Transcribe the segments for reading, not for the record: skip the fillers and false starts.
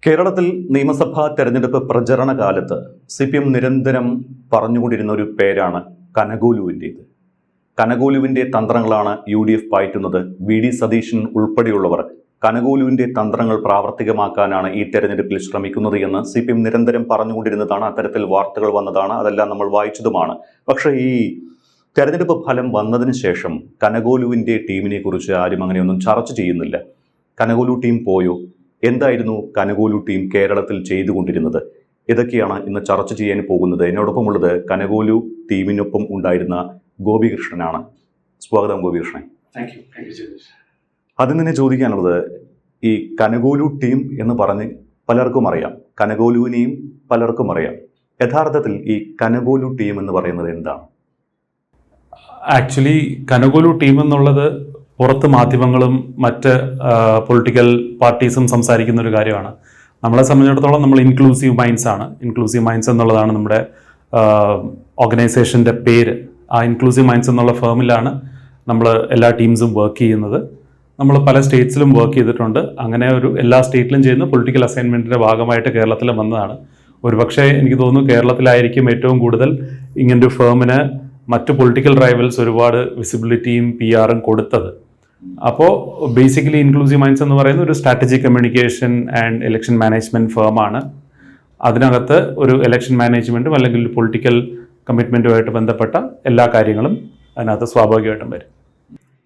കേരളത്തിൽ നിയമസഭാ തെരഞ്ഞെടുപ്പ് പ്രചരണ കാലത്ത് CPM നിരന്തരം പറഞ്ഞുകൊണ്ടിരുന്ന ഒരു പേരാണ് കനകോലുവിൻ്റേത്. കനകോലുവിൻ്റെ തന്ത്രങ്ങളാണ് UDF പാറ്റുന്നത്. VD സതീശൻ ഉൾപ്പെടെയുള്ളവർ കനകോലുവിൻ്റെ തന്ത്രങ്ങൾ പ്രാവർത്തികമാക്കാനാണ് ഈ തെരഞ്ഞെടുപ്പിൽ ശ്രമിക്കുന്നത് എന്ന് CPM നിരന്തരം പറഞ്ഞുകൊണ്ടിരുന്നതാണ്. അത്തരത്തിൽ വാർത്തകൾ വന്നതാണ്, അതെല്ലാം നമ്മൾ വായിച്ചതുമാണ്. പക്ഷേ ഈ തെരഞ്ഞെടുപ്പ് ഫലം വന്നതിന് ശേഷം കനകോലുവിൻ്റെ ടീമിനെ കുറിച്ച് ആരും അങ്ങനെയൊന്നും ചർച്ച ചെയ്യുന്നില്ല. കനകോലു ടീം പോയോ? എന്തായിരുന്നു കനകോലു ടീം കേരളത്തിൽ ചെയ്തുകൊണ്ടിരുന്നത്? ഇതൊക്കെയാണ് ഇന്ന് ചർച്ച ചെയ്യാൻ പോകുന്നത്. എന്നോടൊപ്പമുള്ളത് കനകോലു ടീമിനൊപ്പം ഉണ്ടായിരുന്ന ഗോപികൃഷ്ണനാണ്. സ്വാഗതം ഗോപികൃഷ്ണൻ. അതിന് തന്നെ ചോദിക്കാനുള്ളത്, ഈ കനകോലു ടീം എന്ന് പറഞ്ഞ് പലർക്കും അറിയാം, കനകോലുവിനെയും പലർക്കും അറിയാം. യഥാർത്ഥത്തിൽ ഈ കനകോലു ടീം എന്ന് പറയുന്നത് എന്താണ്? ആക്ച്വലി കനകോലു ടീം എന്നുള്ളത് പുറത്ത് മാധ്യമങ്ങളും മറ്റ് പൊളിറ്റിക്കൽ പാർട്ടീസും സംസാരിക്കുന്ന ഒരു കാര്യമാണ്. നമ്മളെ സംബന്ധിച്ചിടത്തോളം നമ്മൾ ഇൻക്ലൂസീവ് മൈൻഡ്സ് ആണ്. ഇൻക്ലൂസീവ് മൈൻഡ്സ് എന്നുള്ളതാണ് നമ്മുടെ ഓർഗനൈസേഷൻ്റെ പേര്. ആ ഇൻക്ലൂസീവ് മൈൻഡ്സ് എന്നുള്ള ഫേമിലാണ് നമ്മൾ എല്ലാ ടീംസും വർക്ക് ചെയ്യുന്നത്. നമ്മൾ പല സ്റ്റേറ്റ്സിലും വർക്ക് ചെയ്തിട്ടുണ്ട്. അങ്ങനെ ഒരു എല്ലാ സ്റ്റേറ്റിലും ചെയ്യുന്ന പൊളിറ്റിക്കൽ അസൈൻമെൻറ്റിൻ്റെ ഭാഗമായിട്ട് കേരളത്തിൽ വന്നതാണ്. ഒരുപക്ഷെ എനിക്ക് തോന്നുന്നു കേരളത്തിലായിരിക്കും ഏറ്റവും കൂടുതൽ ഇങ്ങനൊരു ഫേമിന് മറ്റ് പൊളിറ്റിക്കൽ റൈവൽസ് ഒരുപാട് വിസിബിലിറ്റിയും PR-ഉം കൊടുത്തത്. അപ്പോൾ ബേസിക്കലി ഇൻക്ലൂസീവ് മൈൻഡ്സ് എന്ന് പറയുന്ന ഒരു strategic communication and election management ഫേമാണ്. അതിനകത്ത് ഒരു ഇലക്ഷൻ മാനേജ്മെൻറ്റും അല്ലെങ്കിൽ ഒരു പൊളിറ്റിക്കൽ കമ്മിറ്റ്മെൻറ്റുമായിട്ട് ബന്ധപ്പെട്ട എല്ലാ കാര്യങ്ങളും അതിനകത്ത് സ്വാഭാവികമായിട്ടും വരും.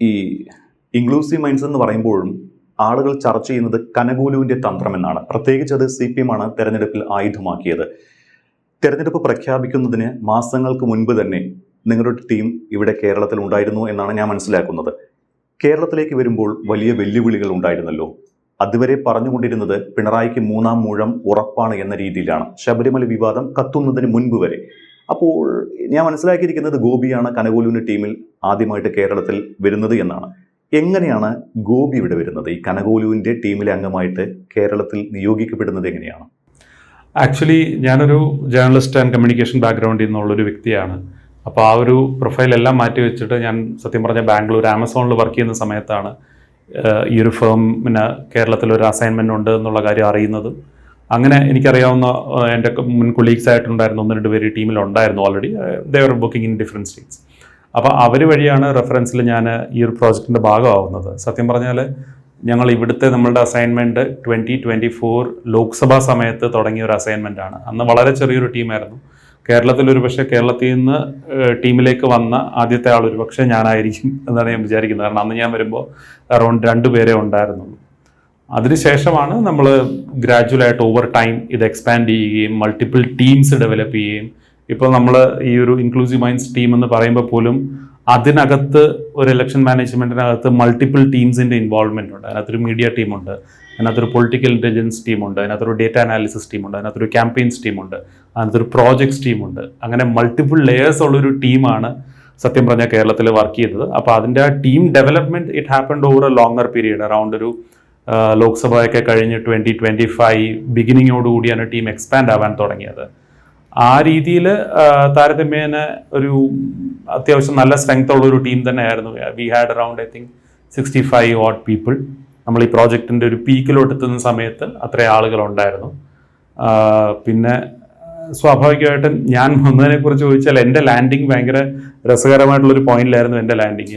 ഈ ഇൻക്ലൂസീവ് മൈൻഡ്സ് എന്ന് പറയുമ്പോഴും ആളുകൾ ചർച്ച ചെയ്യുന്നത് കനകോലുവിൻ്റെ തന്ത്രം എന്നാണ്. പ്രത്യേകിച്ച് അത് CPM ആണ് തെരഞ്ഞെടുപ്പിൽ ആയുധമാക്കിയത്. തെരഞ്ഞെടുപ്പ് പ്രഖ്യാപിക്കുന്നതിന് മാസങ്ങൾക്ക് മുൻപ് തന്നെ നിങ്ങളുടെ ടീം ഇവിടെ കേരളത്തിൽ ഉണ്ടായിരുന്നു എന്നാണ് ഞാൻ മനസ്സിലാക്കുന്നത്. കേരളത്തിലേക്ക് വരുമ്പോൾ വലിയ വെല്ലുവിളികൾ ഉണ്ടായിരുന്നല്ലോ. അതുവരെ പറഞ്ഞുകൊണ്ടിരുന്നത് പിണറായിക്ക് 3-ാം ഊഴം ഉറപ്പാണ് എന്ന രീതിയിലാണ്, ശബരിമല വിവാദം കത്തുന്നതിന് മുൻപ് വരെ. അപ്പോൾ ഞാൻ മനസ്സിലാക്കിയിരിക്കുന്നത് ഗോപിയാണ് കനകോലുവിൻ്റെ ടീമിൽ ആദ്യമായിട്ട് കേരളത്തിൽ വരുന്നത് എന്നാണ്. എങ്ങനെയാണ് ഗോപി ഇവിടെ വരുന്നത്? ഈ കനകോലുവിൻ്റെ ടീമിലെ അംഗമായിട്ട് കേരളത്തിൽ നിയോഗിക്കപ്പെടുന്നത് എങ്ങനെയാണ്? ആക്ച്വലി ഞാനൊരു ജേർണലിസ്റ്റ് ആൻഡ് കമ്മ്യൂണിക്കേഷൻ ബാക്ക്ഗ്രൗണ്ടിൽ നിന്നുള്ളൊരു വ്യക്തിയാണ്. അപ്പോൾ ആ ഒരു പ്രൊഫൈലെല്ലാം മാറ്റി വെച്ചിട്ട് ഞാൻ സത്യം പറഞ്ഞ ബാംഗ്ലൂർ ആമസോണിൽ വർക്ക് ചെയ്യുന്ന സമയത്താണ് ഈ ഒരു ഫേമിന് കേരളത്തിലൊരു അസൈൻമെൻ്റ് ഉണ്ട് എന്നുള്ള കാര്യം അറിയുന്നതും. അങ്ങനെ എനിക്കറിയാവുന്ന എൻ്റെ മുൻ കൊളീഗ്സ് ആയിട്ടുണ്ടായിരുന്നു 1-2 പേര് ടീമിലുണ്ടായിരുന്നു already. They are booking in different states. അപ്പോൾ അവർ വഴിയാണ് റെഫറൻസിൽ ഞാൻ ഈ ഒരു പ്രോജക്റ്റിൻ്റെ ഭാഗമാവുന്നത്. സത്യം പറഞ്ഞാൽ ഞങ്ങൾ ഇവിടുത്തെ നമ്മളുടെ അസൈൻമെൻറ്റ് 2024 ലോക്സഭാ സമയത്ത് തുടങ്ങിയ ഒരു അസൈൻമെൻ്റ് ആണ്. അന്ന് വളരെ ചെറിയൊരു ടീമായിരുന്നു. കേരളത്തിലൊരു പക്ഷേ കേരളത്തിൽ നിന്ന് ടീമിലേക്ക് വന്ന ആദ്യത്തെ ആൾ ഒരു പക്ഷേ ഞാനായിരിക്കും എന്നാണ് ഞാൻ വിചാരിക്കുന്നത്. കാരണം അന്ന് ഞാൻ വരുമ്പോൾ അറൗണ്ട് 2 പേരെ ഉണ്ടായിരുന്നുള്ളൂ. അതിനുശേഷമാണ് നമ്മൾ ഗ്രാജുവലായിട്ട് ഓവർ ടൈം ഇത് എക്സ്പാൻഡ് ചെയ്യുകയും മൾട്ടിപ്പിൾ ടീംസ് ഡെവലപ്പ് ചെയ്യുകയും ഇപ്പോൾ നമ്മൾ ഈ ഒരു ഇൻക്ലൂസീവ് മൈൻഡ്സ് ടീം എന്ന് പറയുമ്പോൾ പോലും അതിനകത്ത് ഒരു ഇലക്ഷൻ മാനേജ്മെൻറ്റിനകത്ത് മൾട്ടിപ്പിൾ ടീംസിൻ്റെ ഇൻവോൾവ്മെൻ്റ് ഉണ്ട്. അതിനകത്തൊരു മീഡിയ ടീമുണ്ട്, അതിനകത്തൊരു പൊളിറ്റിക്കൽ ഇൻ്റലിജൻസ് ടീമുണ്ട്, അതിനകത്തൊരു ഡേറ്റ അനാലിസിസ് ടീമുണ്ട്, അതിനകത്തൊരു ക്യാമ്പയിൻസ് ടീമുണ്ട്, അതിനകത്തൊരു പ്രോജക്ട്സ് ടീമുണ്ട്. അങ്ങനെ മൾട്ടിപ്പിൾ ലെയേഴ്സ് ഉള്ളൊരു ടീമാണ് സത്യം പറഞ്ഞാൽ കേരളത്തിൽ വർക്ക് ചെയ്തത്. അപ്പോൾ അതിൻ്റെ ആ team development it happened over A longer period. Around ഒരു ലോക്സഭയൊക്കെ കഴിഞ്ഞ് 2025 ബിഗിനിങ്ങോടുകൂടിയാണ് ടീം എക്സ്പാൻഡ് ആവാൻ തുടങ്ങിയത്. ആ രീതിയിൽ താരതമ്യേന ഒരു അത്യാവശ്യം നല്ല സ്ട്രെങ്ത് ഉള്ളൊരു ടീം തന്നെയായിരുന്നു. We had around I think 65 odd people. നമ്മൾ ഈ പ്രോജക്റ്റിൻ്റെ ഒരു പീക്കിലോട്ട് എത്തുന്ന സമയത്ത് അത്രയും ആളുകളുണ്ടായിരുന്നു. പിന്നെ സ്വാഭാവികമായിട്ടും ഞാൻ വന്നതിനെക്കുറിച്ച് ചോദിച്ചാൽ എൻ്റെ ലാൻഡിങ് ഭയങ്കര രസകരമായിട്ടുള്ളൊരു പോയിന്റിലായിരുന്നു എൻ്റെ ലാൻഡിങ്.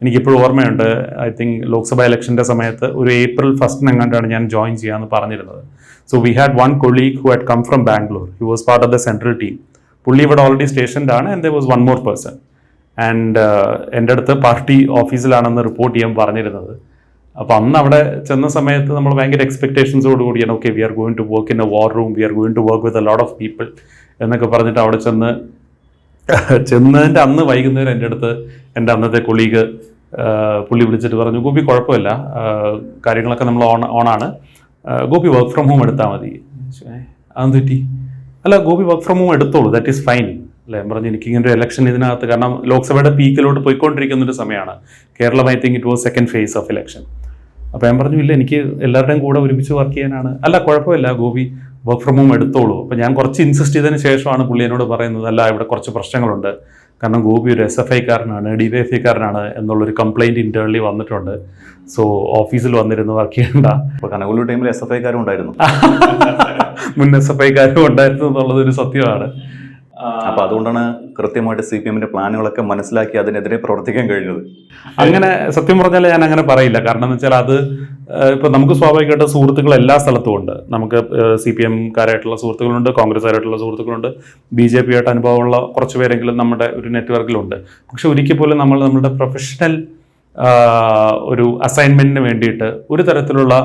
എനിക്കിപ്പോഴും ഓർമ്മയുണ്ട്. I think ലോക്സഭ ഇലക്ഷൻ്റെ സമയത്ത് ഒരു April 1 എങ്ങാണ്ടാണ് ഞാൻ ജോയിൻ ചെയ്യാമെന്ന് പറഞ്ഞിരുന്നത്. So we had one colleague who had come from Bangalore. He was part of the central team. പുള്ളി ഇവിടെ ഓൾറെഡി സ്റ്റേഷൻഡ് ആണ്. And there was one more person. And എൻ്റെ അടുത്ത് പാർട്ടി ഓഫീസിലാണെന്ന് റിപ്പോർട്ട് ചെയ്യാൻ പറഞ്ഞിരുന്നത്. അപ്പോൾ അന്ന് അവിടെ ചെന്ന സമയത്ത് നമ്മൾ ഭയങ്കര എക്സ്പെക്ടേഷൻസോട് കൂടിയാണ്, okay we are going to work in a war room, we are going to work with a lot of people എന്നൊക്കെ പറഞ്ഞിട്ട് അവിടെ ചെന്നതിൻ്റെ അന്ന് വൈകുന്നേരം എൻ്റെ അടുത്ത് എൻ്റെ അന്നത്തെ കൊളീഗ് പുള്ളി വിളിച്ചിട്ട് പറഞ്ഞു, ഗോപി കുഴപ്പമില്ല, കാര്യങ്ങളൊക്കെ നമ്മൾ ഓണാണ്, ഗോപി വർക്ക് ഫ്രം ഹോം എടുത്താൽ മതി. അതെന്ന് തെറ്റി? അല്ല, ഗോപി വർക്ക് ഫ്രം ഹോം എടുത്തോളൂ, ദാറ്റ് ഈസ് ഫൈൻ അല്ലേ. ഞാൻ പറഞ്ഞു എനിക്കിങ്ങനെ ഒരു ഇലക്ഷൻ ഇതിനകത്ത്, കാരണം ലോക്സഭയുടെ പീക്കിലോട്ട് പോയിക്കൊണ്ടിരിക്കുന്നൊരു സമയമാണ്. Keralam I think it was second phase of election. അപ്പോൾ ഞാൻ പറഞ്ഞു, ഇല്ല എനിക്ക് എല്ലാവരുടെയും കൂടെ ഒരുമിച്ച് വർക്ക് ചെയ്യാനാണ്. അല്ല കുഴപ്പമില്ല, ഗോപി വർക്ക് ഫ്രം ഹോം എടുത്തോളൂ. അപ്പോൾ ഞാൻ കുറച്ച് ഇൻസിസ്റ്റ് ചെയ്തതിന് ശേഷമാണ് പുള്ളി എന്നോട് പറയുന്നത്, അല്ല ഇവിടെ കുറച്ച് പ്രശ്നങ്ങളുണ്ട്, കാരണം ഗോപി ഒരു SFI-കാരനാണ്, DYFI-കാരനാണ് എന്നുള്ളൊരു കംപ്ലയിൻറ്റ് ഇൻറ്റേർണലി വന്നിട്ടുണ്ട്. സോ ഓഫീസിൽ വന്നിരുന്ന് വർക്ക് ചെയ്യണ്ട. അപ്പോൾ കനകല്ലൂർ ടൈമിൽ SFIക്കാരും ഉണ്ടായിരുന്നു. മുൻ SFIക്കാരും ഉണ്ടായിരുന്നു എന്നുള്ളത് ഒരു സത്യമാണ്. അപ്പോൾ അതുകൊണ്ടാണ് കൃത്യമായിട്ട് CPMന്റെ പ്ലാനുകളൊക്കെ മനസ്സിലാക്കി അതിനെതിരെ പ്രവർത്തിക്കാൻ കഴിഞ്ഞത്. അങ്ങനെ സത്യം പറഞ്ഞാൽ ഞാൻ അങ്ങനെ പറയില്ല. കാരണം എന്ന് വെച്ചാൽ അത് ഇപ്പം നമുക്ക് സ്വാഭാവികമായിട്ട് സുഹൃത്തുക്കൾ എല്ലാ സ്ഥലത്തും ഉണ്ട്. നമുക്ക് CPMകാരായിട്ടുള്ള സുഹൃത്തുക്കളുണ്ട്, കോൺഗ്രസ്സുകാരായിട്ടുള്ള സുഹൃത്തുക്കളുണ്ട്, BJP ആയിട്ട് അനുഭവമുള്ള കുറച്ച് പേരെങ്കിലും നമ്മുടെ ഒരു നെറ്റ്വർക്കിലുണ്ട്. പക്ഷെ ഒരിക്കൽ പോലും നമ്മുടെ പ്രൊഫഷണൽ ഒരു അസൈൻമെന്റിന് വേണ്ടിയിട്ട് ഒരു തരത്തിലുള്ള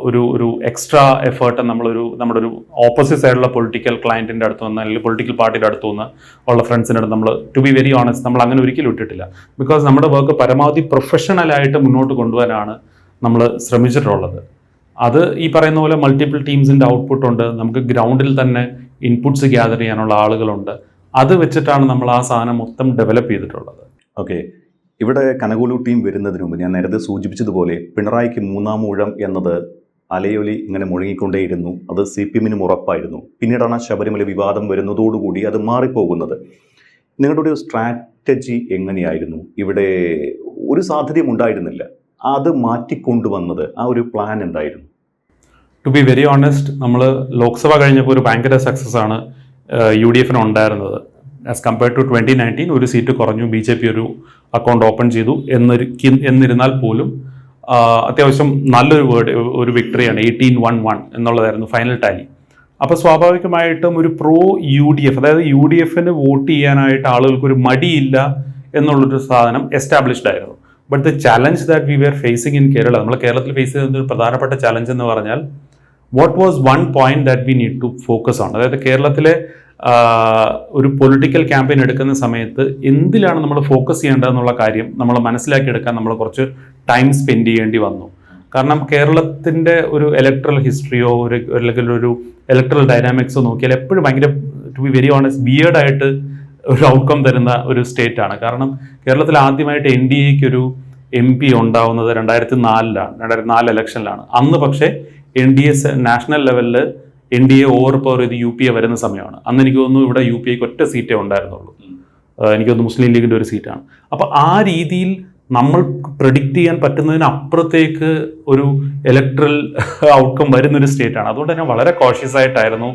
ഒരു എക്സ്ട്രാ എഫേർട്ട് നമ്മുടെ ഒരു ഓപ്പോസിറ്റ് സൈഡിലുള്ള പൊളിറ്റിക്കൽ ക്ലയൻറ്റിൻ്റെ അടുത്ത് നിന്ന് അല്ലെങ്കിൽ പൊളിറ്റിക്കൽ പാർട്ടിയുടെ അടുത്തു നിന്ന് ഉള്ള ഫ്രണ്ട്സിൻ്റെ അടുത്ത് നമ്മൾ, ടു ബി വെരി ഓണസ്റ്റ്, നമ്മൾ അങ്ങനെ ഒരിക്കലും ഇട്ടിട്ടില്ല. ബിക്കോസ് നമ്മുടെ വർക്ക് പരമാവധി പ്രൊഫഷണലായിട്ട് മുന്നോട്ട് കൊണ്ടുപോകാനാണ് നമ്മൾ ശ്രമിച്ചിട്ടുള്ളത്. അത് ഈ പറയുന്ന പോലെ മൾട്ടിപ്പിൾ ടീംസിൻ്റെ ഔട്ട്പുട്ട് ഉണ്ട്, നമുക്ക് ഗ്രൗണ്ടിൽ തന്നെ ഇൻപുട്സ് ഗ്യാദർ ചെയ്യാനുള്ള ആളുകളുണ്ട്. അത് വെച്ചിട്ടാണ് നമ്മൾ ആ സാധനം മൊത്തം ഡെവലപ്പ് ചെയ്തിട്ടുള്ളത്. ഓക്കെ, ഇവിടെ കനകല്ലൂർ ടീം വരുന്നതിന് മുമ്പ് ഞാൻ നേരത്തെ സൂചിപ്പിച്ചതുപോലെ പിണറായിക്ക് 3-ാം ഊഴം എന്നത് അലയൊലി ഇങ്ങനെ മുഴങ്ങിക്കൊണ്ടേയിരുന്നു. അത് CPMനും ഉറപ്പായിരുന്നു. പിന്നീടാണ് ശബരിമല വിവാദം വരുന്നതോടുകൂടി അത് മാറിപ്പോകുന്നത്. നിങ്ങളുടെ ഒരു സ്ട്രാറ്റജി എങ്ങനെയായിരുന്നു? ഇവിടെ ഒരു സാധ്യതയും ഉണ്ടായിരുന്നില്ല, അത് മാറ്റിക്കൊണ്ടുവന്നത് ആ ഒരു പ്ലാൻ എന്തായിരുന്നു? ടു ബി വെരി ഓണസ്റ്റ്, നമ്മൾ ലോക്സഭ കഴിഞ്ഞപ്പോൾ ഒരു ഭയങ്കര സക്സസ് ആണ് UDFന് ഉണ്ടായിരുന്നത്. ആസ് കമ്പയർഡ് ടു 2019 ഒരു സീറ്റ് കുറഞ്ഞു, BJP ഒരു അക്കൗണ്ട് ഓപ്പൺ ചെയ്തു എന്നിരുന്നാൽ പോലും അത്യാവശ്യം നല്ലൊരു വിക്ടറിയാണ്. 18-1-1 എന്നുള്ളതായിരുന്നു ഫൈനൽ ടാലി. അപ്പോൾ സ്വാഭാവികമായിട്ടും ഒരു പ്രോ UDF, അതായത് UDFന് വോട്ട് ചെയ്യാനായിട്ട് ആളുകൾക്കൊരു മടിയില്ല എന്നുള്ളൊരു സാധനം എസ്റ്റാബ്ലിഷ്ഡ് ആയിരുന്നു. But the challenge that we were facing in Kerala, നമ്മൾ കേരളത്തിൽ ഫേസ് ചെയ്യുന്ന ഒരു പ്രധാനപ്പെട്ട ചലഞ്ച് എന്ന് പറഞ്ഞാൽ what was one point that we need to focus on. അതായത് കേരളത്തിലെ ഒരു പൊളിറ്റിക്കൽ ക്യാമ്പയിൻ എടുക്കുന്ന സമയത്ത് എന്തിലാണ് നമ്മൾ ഫോക്കസ് ചെയ്യേണ്ടതെന്നുള്ള കാര്യം നമ്മൾ മനസ്സിലാക്കിയെടുക്കാൻ നമ്മൾ കുറച്ച് ടൈം സ്പെൻഡ് ചെയ്യേണ്ടി വന്നു. കാരണം കേരളത്തിൻ്റെ ഒരു ഇലക്ട്രൽ ഹിസ്റ്ററിയോ അല്ലെങ്കിൽ ഒരു ഇലക്ട്രൽ ഡൈനാമിക്സോ നോക്കിയാൽ എപ്പോഴും ഭയങ്കര, ടു ബി വെരി ഓണസ്റ്റ്, വിയേർഡായിട്ട് ഒരു ഔട്ട്കം തരുന്ന ഒരു സ്റ്റേറ്റ് ആണ്. കാരണം കേരളത്തിൽ ആദ്യമായിട്ട് NDAക്ക് ഒരു MP ഉണ്ടാവുന്നത് 2004 ഇലക്ഷനിലാണ്. അന്ന് പക്ഷേ NDA നാഷണൽ ലെവലിൽ NDA ഓവർ പവർ ചെയ്ത് UPA വരുന്ന സമയമാണ്. അന്ന് എനിക്ക് തോന്നുന്നു ഇവിടെ UPAക്ക് ഒറ്റ സീറ്റേ ഉണ്ടായിരുന്നുള്ളൂ. എനിക്ക് തോന്നുന്നു മുസ്ലിം ലീഗിൻ്റെ ഒരു സീറ്റാണ്. അപ്പോൾ ആ രീതിയിൽ നമ്മൾ പ്രെഡിക്റ്റ് ചെയ്യാൻ പറ്റുന്നതിനപ്പുറത്തേക്ക് ഒരു ഇലക്ട്രൽ ഔട്ട്കം വരുന്നൊരു സ്റ്റേറ്റാണ്. അതുകൊണ്ട് തന്നെ വളരെ കോഷ്യസ് ആയിട്ടായിരുന്നു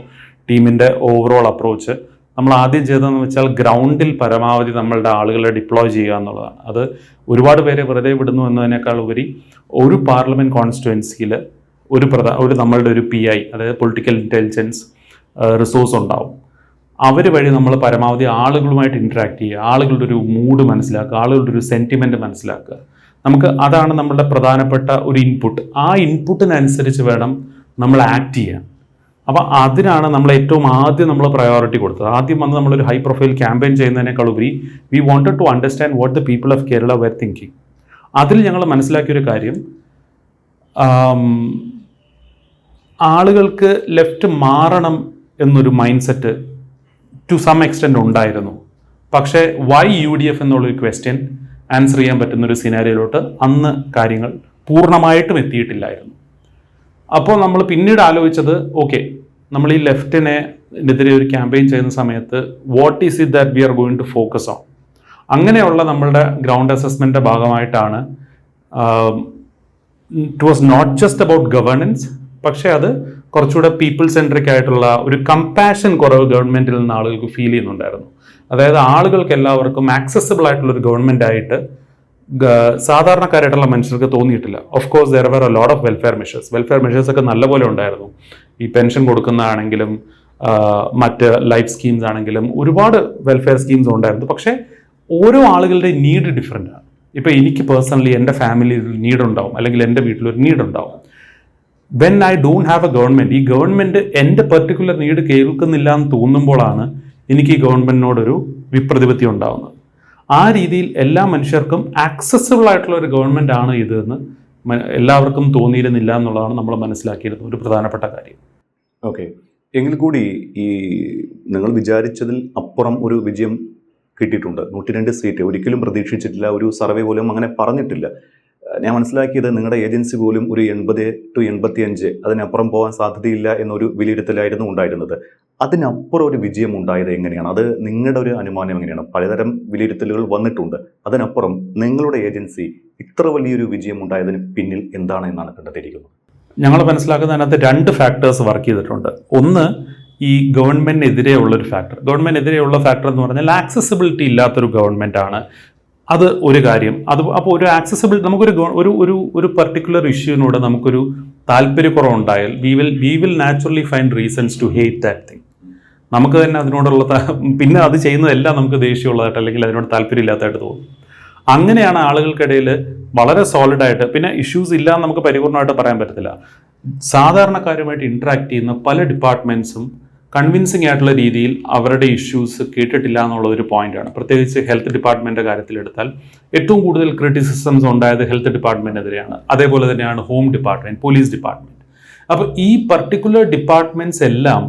ടീമിൻ്റെ ഓവറോൾ അപ്രോച്ച്. നമ്മൾ ആദ്യം ചെയ്തതെന്ന് വെച്ചാൽ ഗ്രൗണ്ടിൽ പരമാവധി നമ്മളുടെ ആളുകളെ ഡിപ്ലോയ് ചെയ്യുക എന്നുള്ളതാണ്. അത് ഒരുപാട് പേരെ വെറുതെ വിടുന്നു എന്നതിനേക്കാൾ ഉപരി ഒരു പാർലമെൻറ്റ് കോൺസ്റ്റിറ്റ്യുവൻസിയിൽ ഒരു നമ്മളുടെ ഒരു PI, അതായത് പൊളിറ്റിക്കൽ ഇൻ്റലിജൻസ് റിസോഴ്സ് ഉണ്ടാവും. അവർ വഴി നമ്മൾ പരമാവധി ആളുകളുമായിട്ട് ഇൻട്രാക്ട് ചെയ്യുക, ആളുകളുടെ ഒരു മൂഡ് മനസ്സിലാക്കുക, ആളുകളുടെ ഒരു സെൻറ്റിമെൻറ്റ് മനസ്സിലാക്കുക. അതാണ് നമ്മളുടെ പ്രധാനപ്പെട്ട ഒരു ഇൻപുട്ട്. ആ ഇൻപുട്ടിനനുസരിച്ച് വേണം നമ്മൾ ആക്ട് ചെയ്യാൻ. അപ്പോൾ അതിനാണ് നമ്മൾ ഏറ്റവും ആദ്യം നമ്മൾ പ്രയോറിറ്റി കൊടുത്തത്. ആദ്യം വന്ന് നമ്മളൊരു ഹൈ പ്രൊഫൈൽ ക്യാമ്പയിൻ ചെയ്യുന്നതിനേക്കാൾ ഉപരി we wanted to understand what the people of Kerala were thinking. അതിൽ ഞങ്ങൾ മനസ്സിലാക്കിയൊരു കാര്യം, ആളുകൾക്ക് ലെഫ്റ്റ് മാറണം എന്നൊരു mindset to some extent ഉണ്ടായിരുന്നു. പക്ഷേ വൈ UDF എന്നുള്ളൊരു ക്വസ്റ്റ്യൻ ആൻസർ ചെയ്യാൻ പറ്റുന്നൊരു സിനാരിയോയിലോട്ട് അന്ന് കാര്യങ്ങൾ പൂർണ്ണമായിട്ടും എത്തിയിട്ടില്ലായിരുന്നു. അപ്പോൾ നമ്മൾ പിന്നീട് ആലോചിച്ചത്, ഓക്കെ, നമ്മൾ ഈ ലെഫ്റ്റിനെതിരെ ഒരു ക്യാമ്പയിൻ ചെയ്യുന്ന സമയത്ത് what is it that we are going to focus on. അങ്ങനെയുള്ള നമ്മളുടെ ഗ്രൗണ്ട് അസസ്മെൻറ്റിൻ്റെ ഭാഗമായിട്ടാണ് it was not just about governance, പക്ഷേ അത് കുറച്ചുകൂടെ പീപ്പിൾ സെൻട്രിക് ആയിട്ടുള്ള ഒരു കമ്പാഷൻ കുറവ് ഗവൺമെൻറ്റിൽ നിന്ന് ആളുകൾക്ക് ഫീൽ ചെയ്യുന്നുണ്ടായിരുന്നു. അതായത് ആളുകൾക്ക് എല്ലാവർക്കും ആക്സസിബിൾ ആയിട്ടുള്ളൊരു ഗവൺമെൻറ് ആയിട്ട് സാധാരണക്കാരായിട്ടുള്ള മനുഷ്യർക്ക് തോന്നിയിട്ടില്ല. Of course there were a lot of welfare measures ഒക്കെ നല്ലപോലെ ഉണ്ടായിരുന്നു. ഈ പെൻഷൻ കൊടുക്കുന്നതാണെങ്കിലും മറ്റ് ലൈഫ് സ്കീംസ് ആണെങ്കിലും ഒരുപാട് വെൽഫെയർ സ്കീംസ് ഉണ്ടായിരുന്നു. പക്ഷേ ഓരോ ആളുകളുടെ നീഡ് ഡിഫറെൻ്റ് ആണ്. ഇപ്പോൾ എനിക്ക് പേഴ്സണലി എൻ്റെ ഫാമിലിയിൽ നീഡ് ഉണ്ടാവും, അല്ലെങ്കിൽ എൻ്റെ വീട്ടിലൊരു നീഡ് ഉണ്ടാവും. When I don't have A government, ഈ ഗവൺമെൻറ് എൻ്റെ പെർട്ടിക്കുലർ നീഡ് കേൾക്കുന്നില്ല എന്ന് തോന്നുമ്പോഴാണ് എനിക്ക് ഈ ഗവൺമെൻറ്റിനോടൊരു വിപ്രതിപത്തി ഉണ്ടാകുന്നത്. ആ രീതിയിൽ എല്ലാ മനുഷ്യർക്കും ആക്സസിബിൾ ആയിട്ടുള്ള ഒരു ഗവൺമെൻറ് ആണ് ഇതെന്ന് എല്ലാവർക്കും തോന്നിയിരുന്നില്ല എന്നുള്ളതാണ് നമ്മൾ മനസ്സിലാക്കിയിരുന്നത് ഒരു പ്രധാനപ്പെട്ട കാര്യം. ഓക്കെ, എങ്കിൽ കൂടി ഈ നിങ്ങൾ വിചാരിച്ചതിൽ അപ്പുറം ഒരു വിജയം കിട്ടിയിട്ടുണ്ട്. 102 സീറ്റ് ഒരിക്കലും പ്രതീക്ഷിച്ചിട്ടില്ല. ഒരു സർവേ പോലും അങ്ങനെ പറഞ്ഞിട്ടില്ല. ഞാൻ മനസ്സിലാക്കിയത് നിങ്ങളുടെ ഏജൻസി പോലും ഒരു 80 to 85 അതിനപ്പുറം പോകാൻ സാധ്യതയില്ല എന്നൊരു വിലയിരുത്തലായിരുന്നു ഉണ്ടായിരുന്നത്. അതിനപ്പുറം ഒരു വിജയം ഉണ്ടായത് എങ്ങനെയാണ്? അത് നിങ്ങളുടെ ഒരു അനുമാനം എങ്ങനെയാണ്? പലതരം വിലയിരുത്തലുകൾ വന്നിട്ടുണ്ട്. അതിനപ്പുറം നിങ്ങളുടെ ഏജൻസി ഇത്ര വലിയൊരു വിജയം ഉണ്ടായതിന് പിന്നിൽ എന്താണ് എന്നാണ് കണ്ടെത്തിയിരിക്കുന്നത്? ഞങ്ങൾ മനസ്സിലാക്കുന്നതിനകത്ത് 2 ഫാക്ടേഴ്സ് വർക്ക് ചെയ്തിട്ടുണ്ട്. ഒന്ന്, ഈ ഗവൺമെന്റിനെതിരെയുള്ളൊരു ഫാക്ടർ. ഗവൺമെന്റിനെതിരെയുള്ള ഫാക്ടർ എന്ന് പറഞ്ഞാൽ ആക്സസിബിലിറ്റി ഇല്ലാത്തൊരു ഗവൺമെൻറ്റാണ്. അത് ഒരു കാര്യം. അത് അപ്പോൾ ഒരു ആക്സസിബിലിറ്റി, നമുക്കൊരു ഒരു പർട്ടിക്കുലർ ഇഷ്യൂവിനോട് നമുക്കൊരു താല്പര്യക്കുറവുണ്ടായാൽ we will naturally find reasons to hate that thing. നമുക്ക് തന്നെ അതിനോടുള്ള പിന്നെ അത് ചെയ്യുന്നതെല്ലാം നമുക്ക് ദേഷ്യമുള്ളതായിട്ട് അല്ലെങ്കിൽ അതിനോട് താല്പര്യമില്ലാത്തതായിട്ട് തോന്നും. അങ്ങനെയാണ് ആളുകൾക്കിടയിൽ വളരെ സോളിഡായിട്ട്, പിന്നെ ഇഷ്യൂസ് ഇല്ല എന്ന് നമുക്ക് പരിപൂർണമായിട്ട് പറയാൻ പറ്റത്തില്ല. സാധാരണക്കാരുമായിട്ട് ഇൻട്രാക്ട് ചെയ്യുന്ന പല ഡിപ്പാർട്ട്മെൻറ്റ്സും കൺവിൻസിങ് ആയിട്ടുള്ള രീതിയിൽ അവരുടെ ഇഷ്യൂസ് കേട്ടിട്ടില്ല എന്നുള്ള ഒരു പോയിന്റാണ്. പ്രത്യേകിച്ച് ഹെൽത്ത് ഡിപ്പാർട്ട്മെൻറ്റിൻ്റെ കാര്യത്തിലെടുത്താൽ ഏറ്റവും കൂടുതൽ ക്രിറ്റിസിസംസ് ഉണ്ടായത് ഹെൽത്ത് ഡിപ്പാർട്ട്മെൻറ്റിനെതിരെയാണ്. അതേപോലെ തന്നെയാണ് ഹോം ഡിപ്പാർട്ട്മെൻറ്റ്, പോലീസ് ഡിപ്പാർട്ട്മെൻറ്റ്. അപ്പോൾ ഈ പർട്ടിക്കുലർ ഡിപ്പാർട്ട്മെൻറ്റ്സ് എല്ലാം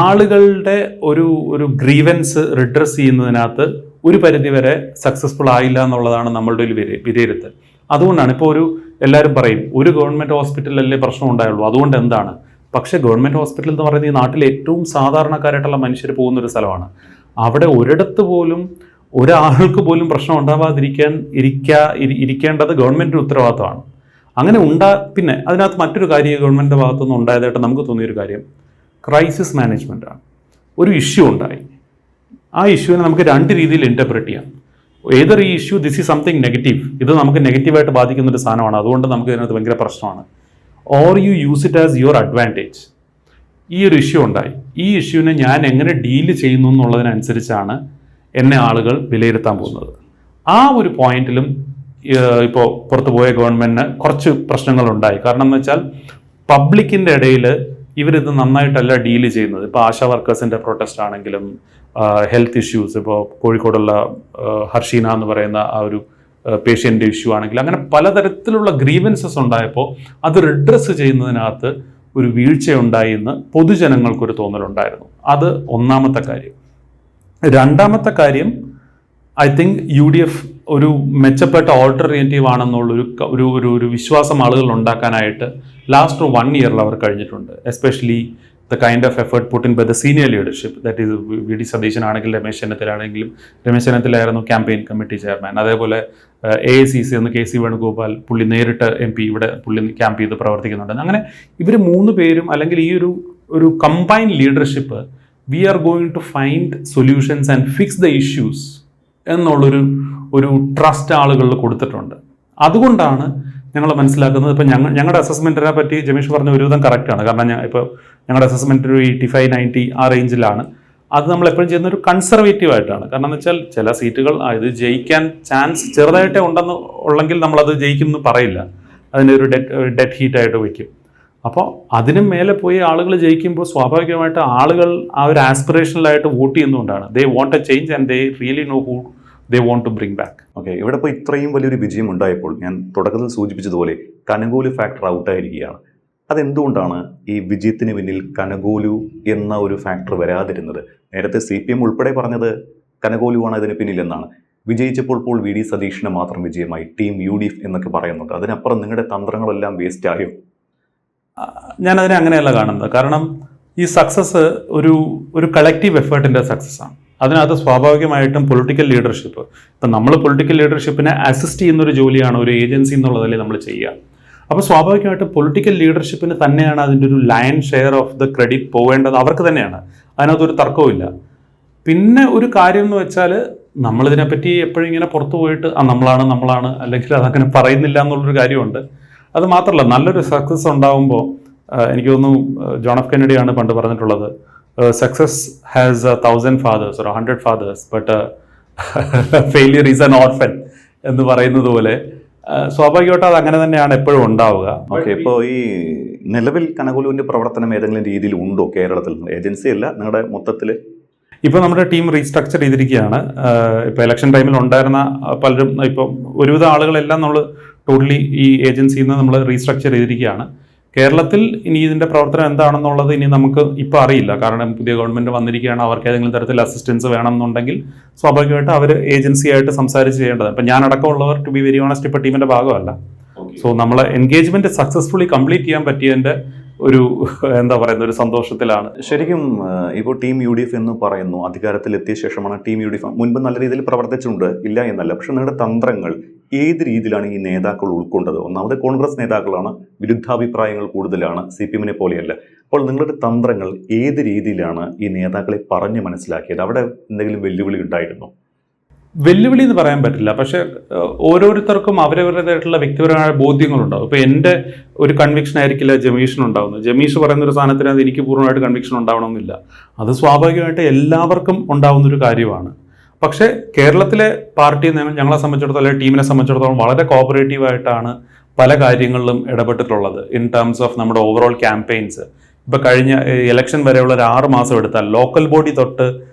ആളുകളുടെ ഒരു ഗ്രീവൻസ് റിഡ്രസ് ചെയ്യുന്നതിനകത്ത് ഒരു പരിധിവരെ സക്സസ്ഫുൾ ആയില്ല എന്നുള്ളതാണ് നമ്മളുടെ ഒരു വിലയിരുത്തൽ. അതുകൊണ്ടാണ് ഇപ്പോൾ എല്ലാവരും പറയും ഒരു ഗവൺമെൻറ് ഹോസ്പിറ്റലിലല്ലേ പ്രശ്നം ഉണ്ടായുള്ളൂ, അതുകൊണ്ട് എന്താണ്? പക്ഷേ ഗവൺമെൻറ് ഹോസ്പിറ്റൽ എന്ന് പറയുന്നത് ഈ നാട്ടിലെ ഏറ്റവും സാധാരണക്കാരായിട്ടുള്ള മനുഷ്യർ പോകുന്നൊരു സ്ഥലമാണ്. അവിടെ ഒരിടത്ത് പോലും ഒരാൾക്ക് പോലും പ്രശ്നം ഉണ്ടാവാതിരിക്കാൻ ഇരിക്കേണ്ടത് ഗവൺമെൻറ്റിൻ്റെ ഉത്തരവാദിത്തമാണ്. അങ്ങനെ പിന്നെ അതിനകത്ത് മറ്റൊരു കാര്യം ഗവൺമെൻറ്റിൻ്റെ ഭാഗത്തുനിന്ന് ഉണ്ടായതായിട്ട് നമുക്ക് തോന്നിയൊരു കാര്യം ക്രൈസിസ് മാനേജ്മെൻറ്റാണ്. ഒരു ഇഷ്യൂ ഉണ്ടായി, ആ ഇഷ്യൂവിനെ നമുക്ക് 2 രീതിയിൽ ഇൻ്റർപ്രറ്റ് ചെയ്യാം. ഏതൊർ ഈ issue this is something negative, ഇത് നമുക്ക് നെഗറ്റീവായിട്ട് ബാധിക്കുന്നൊരു സാധനമാണ്, അതുകൊണ്ട് നമുക്ക് ഇതിനകത്ത് ഭയങ്കര പ്രശ്നമാണ്. Or you use it as your advantage. ഈ ഒരു ഇഷ്യൂ ഉണ്ടായി, ഈ ഇഷ്യൂവിനെ ഞാൻ എങ്ങനെ ഡീല് ചെയ്യുന്നു എന്നുള്ളതിനനുസരിച്ചാണ് എന്നെ ആളുകൾ വിലയിരുത്താൻ പോകുന്നത്. ആ ഒരു പോയിന്റിലും ഇപ്പോൾ പുറത്തു പോയ ഗവൺമെൻറ്റിന് കുറച്ച് പ്രശ്നങ്ങളുണ്ടായി. കാരണം എന്ന് വെച്ചാൽ പബ്ലിക്കിൻ്റെ ഇടയിൽ ഇവരിത് നന്നായിട്ടല്ല ഡീല് ചെയ്യുന്നത്. ഇപ്പോൾ ആശാ വർക്കേഴ്സിൻ്റെ പ്രൊട്ടസ്റ്റ് ആണെങ്കിലും ഹെൽത്ത് ഇഷ്യൂസ്, ഇപ്പോൾ കോഴിക്കോടുള്ള ഹർഷീന എന്ന് പറയുന്ന ആ ഒരു പേഷ്യൻ്റ് ഇഷ്യൂ ആണെങ്കിലും അങ്ങനെ പലതരത്തിലുള്ള ഗ്രീവൻസസ് ഉണ്ടായപ്പോൾ അത് റിഡ്രസ് ചെയ്യുന്നതിനകത്ത് ഒരു വീഴ്ചയുണ്ടായി എന്ന് പൊതുജനങ്ങൾക്കൊരു തോന്നലുണ്ടായിരുന്നു. അത് ഒന്നാമത്തെ കാര്യം. രണ്ടാമത്തെ കാര്യം, ഐ തിങ്ക് UDF ഒരു മെച്ചപ്പെട്ട ഓൾട്ടർനേറ്റീവ് ആണെന്നുള്ളൊരു വിശ്വാസം ആളുകൾ ഉണ്ടാക്കാനായിട്ട് ലാസ്റ്റ് 1 ഇയറിൽ അവർ കഴിഞ്ഞിട്ടുണ്ട്. Especially the kind of effort put in by the senior leadership, that is VD Satheesan ആണെങ്കിലും രമേശ് ചെന്നിത്തലാണെങ്കിലും. രമേശ് ചെന്നിത്തലായിരുന്നു ക്യാമ്പയിൻ കമ്മിറ്റി ചെയർമാൻ. അതേപോലെ AICC എന്ന് KC വേണുഗോപാൽ, പുള്ളി നേരിട്ട് MP ഇവിടെ പുള്ളി ക്യാമ്പ് ചെയ്ത് പ്രവർത്തിക്കുന്നുണ്ട്. അങ്ങനെ ഇവർ 3 പേരും അല്ലെങ്കിൽ ഈ ഒരു combined leadership we are going to find solutions and fix the issues എന്നുള്ളൊരു ട്രസ്റ്റ് ആളുകളിൽ കൊടുത്തിട്ടുണ്ട്. അതുകൊണ്ടാണ് ഞങ്ങൾ മനസ്സിലാക്കുന്നത്. ഇപ്പം ഞങ്ങളുടെ അസസ്മെൻറ്റിനെ പറ്റി ജമീഷ് പറഞ്ഞ ഒരുവിധം കറക്റ്റാണ്. കാരണം ഇപ്പോൾ ഞങ്ങളുടെ അസസ്മെൻറ്റ് ഒരു 85-90 ആ റേഞ്ചിലാണ്. അത് നമ്മൾ എപ്പോഴും ചെയ്യുന്ന ഒരു കൺസർവേറ്റീവ് ആയിട്ടാണ്. കാരണം എന്ന് വെച്ചാൽ ചില സീറ്റുകൾ ഇത് ജയിക്കാൻ ചാൻസ് ചെറുതായിട്ടേ ഉള്ളെങ്കിൽ നമ്മളത് ജയിക്കുമെന്ന് പറയില്ല, അതിൻ്റെ ഒരു ഡെഡ് ഹീറ്റായിട്ട് വയ്ക്കും. അപ്പോൾ അതിനും മേലെ പോയി ആളുകൾ ജയിക്കുമ്പോൾ സ്വാഭാവികമായിട്ട് ആളുകൾ ആ ഒരു ആസ്പിറേഷനിലായിട്ട് വോട്ട് ചെയ്യുന്നതുകൊണ്ടാണ്. They want a change and they really know who they want to bring back. Okay, ഇവിടെ ഇപ്പോൾ ഇത്രയും വലിയൊരു വിജയം ഉണ്ടായപ്പോൾ ഞാൻ തുടക്കത്തിൽ സൂചിപ്പിച്ചതുപോലെ കനഗോലു ഫാക്ടർ ഔട്ടായിരിക്കുകയാണ്. അതെന്തുകൊണ്ടാണ് ഈ വിജയത്തിന് പിന്നിൽ കനഗോലു എന്ന ഒരു ഫാക്ടർ വരാതിരുന്നത്? നേരത്തെ CPM ഉൾപ്പെടെ പറഞ്ഞത് കനഗോലുവാണ് ഇതിന് പിന്നിലെന്നാണ്. വിജയിച്ചപ്പോൾ VD സതീഷിന് മാത്രം വിജയമായി, ടീം UDF എന്നൊക്കെ പറയുന്നുണ്ട്. അതിനപ്പുറം നിങ്ങളുടെ തന്ത്രങ്ങളെല്ലാം വേസ്റ്റ് ആയോ? ഞാനതിനെ അങ്ങനെയല്ല കാണുന്നത്. കാരണം ഈ സക്സസ് ഒരു കളക്റ്റീവ് എഫേർട്ടിൻ്റെ സക്സസ്സാണ്. അതിനകത്ത് സ്വാഭാവികമായിട്ടും പൊളിറ്റിക്കൽ ലീഡർഷിപ്പ്, ഇപ്പം നമ്മൾ പൊളിറ്റിക്കൽ ലീഡർഷിപ്പിനെ അസിസ്റ്റ് ചെയ്യുന്നൊരു ജോലിയാണ് ഒരു ഏജൻസി എന്നുള്ളതല്ലേ നമ്മൾ ചെയ്യുക. അപ്പോൾ സ്വാഭാവികമായിട്ടും പൊളിറ്റിക്കൽ ലീഡർഷിപ്പിന് തന്നെയാണ് അതിൻ്റെ ഒരു lion share of the credit പോവേണ്ടത്, അവർക്ക് തന്നെയാണ്. അതിനകത്തൊരു തർക്കവുമില്ല. പിന്നെ ഒരു കാര്യം എന്ന് വെച്ചാൽ നമ്മളിതിനെപ്പറ്റി എപ്പോഴും ഇങ്ങനെ പുറത്തു പോയിട്ട് നമ്മളാണ് അല്ലെങ്കിൽ അതങ്ങനെ പറയുന്നില്ല എന്നുള്ളൊരു കാര്യമുണ്ട്. അത് മാത്രമല്ല, നല്ലൊരു സക്സസ് ഉണ്ടാകുമ്പോൾ എനിക്ക് തോന്നുന്നു ജോൺ എഫ് കെന്നഡിയാണ് പണ്ട് പറഞ്ഞിട്ടുള്ളത്, success has 1000 fathers or 100 fathers but failure is an orphan എന്ന് പറയുന്നത് പോലെ സ്വാഭാവികമായിട്ടും അത് അങ്ങനെ തന്നെയാണ് എപ്പോഴും ഉണ്ടാവുക. ഓക്കെ, ഇപ്പോൾ ഈ നിലവിൽ കനഗോലുവിൻ്റെ പ്രവർത്തനം ഏതെങ്കിലും രീതിയിൽ ഉണ്ടോ കേരളത്തിൽ? ഏജൻസി അല്ല, നിങ്ങളുടെ മൊത്തത്തിൽ? ഇപ്പോൾ നമ്മുടെ ടീം റീസ്ട്രക്ചർ ചെയ്തിരിക്കുകയാണ്. ഇപ്പോൾ ഇലക്ഷൻ ടൈമിൽ ഉണ്ടായിരുന്ന പലരും, ഇപ്പോൾ ഒരുവിധ ആളുകളെല്ലാം നമ്മൾ ടോട്ടലി ഈ ഏജൻസിയിൽ നിന്ന് നമ്മൾ റീസ്ട്രക്ചർ ചെയ്തിരിക്കുകയാണ്. കേരളത്തിൽ ഇനി ഇതിൻ്റെ പ്രവർത്തനം എന്താണെന്നുള്ളത് ഇനി നമുക്ക് ഇപ്പോൾ അറിയില്ല. കാരണം പുതിയ ഗവൺമെൻറ് വന്നിരിക്കുകയാണ്. അവർക്ക് ഏതെങ്കിലും തരത്തിൽ അസിസ്റ്റൻസ് വേണമെന്നുണ്ടെങ്കിൽ സ്വാഭാവികമായിട്ട് അവർ ഏജൻസിയായിട്ട് സംസാരിച്ച് ചെയ്യേണ്ടത്. ഇപ്പം ഞാനടക്കമുള്ളവർ ടു ബി വെരി ഓണസ്റ്റ് ഇപ്പോൾ ടീമിൻ്റെ ഭാഗമല്ല. സോ നമ്മളെ എൻഗേജ്മെൻറ്റ് സക്സസ്ഫുള്ളി കംപ്ലീറ്റ് ചെയ്യാൻ പറ്റിയതിൻ്റെ ഒരു എന്താ പറയുന്ന ഒരു സന്തോഷത്തിലാണ്. ശരിക്കും ഇപ്പോൾ ടീം UDF എന്ന് പറയുന്നു, അധികാരത്തിലെത്തിയ ശേഷമാണ് ടീം UDF. മുൻപ് നല്ല രീതിയിൽ പ്രവർത്തിച്ചിട്ടുണ്ട്, ഇല്ല എന്നല്ല. പക്ഷെ നിങ്ങളുടെ തന്ത്രങ്ങൾ ഏത് രീതിയിലാണ് ഈ നേതാക്കൾ ഉൾക്കൊണ്ടത്? ഒന്നാമത് കോൺഗ്രസ് നേതാക്കളാണ്, വിരുദ്ധാഭിപ്രായങ്ങൾ കൂടുതലാണ്, CPM പോലെയല്ല. അപ്പോൾ നിങ്ങളുടെ തന്ത്രങ്ങൾ ഏത് രീതിയിലാണ് ഈ നേതാക്കളെ പറഞ്ഞ് മനസ്സിലാക്കിയത്? അവിടെ എന്തെങ്കിലും വെല്ലുവിളി ഉണ്ടായിരുന്നോ? വെല്ലുവിളി എന്ന് പറയാൻ പറ്റില്ല, പക്ഷെ ഓരോരുത്തർക്കും അവരവരുടേതായിട്ടുള്ള വ്യക്തിപരമായ ബോധ്യങ്ങളുണ്ടാവും. ഇപ്പോൾ എൻ്റെ ഒരു കൺവിക്ഷൻ ആയിരിക്കില്ല ജമീഷിനുണ്ടാവുന്നത്. ജമീഷ് പറയുന്ന ഒരു സാധനത്തിനകത്ത് എനിക്ക് പൂർണ്ണമായിട്ട് കൺവിക്ഷൻ ഉണ്ടാവണമെന്നില്ല. അത് സ്വാഭാവികമായിട്ട് എല്ലാവർക്കും ഉണ്ടാവുന്നൊരു കാര്യമാണ്. പക്ഷേ കേരളത്തിലെ പാർട്ടി ഞങ്ങളെ സംബന്ധിച്ചിടത്തോളം, ടീമിനെ സംബന്ധിച്ചിടത്തോളം വളരെ കോപ്പറേറ്റീവായിട്ടാണ് പല കാര്യങ്ങളിലും ഇടപെട്ടിട്ടുള്ളത്. ഇൻ ടേംസ് ഓഫ് നമ്മുടെ ഓവറോൾ ക്യാമ്പയിൻസ്. ഇപ്പോൾ കഴിഞ്ഞ ഇലക്ഷൻ വരെയുള്ള ഒരു 6 മാസം എടുത്താൽ ലോക്കൽ ബോഡി തൊട്ട്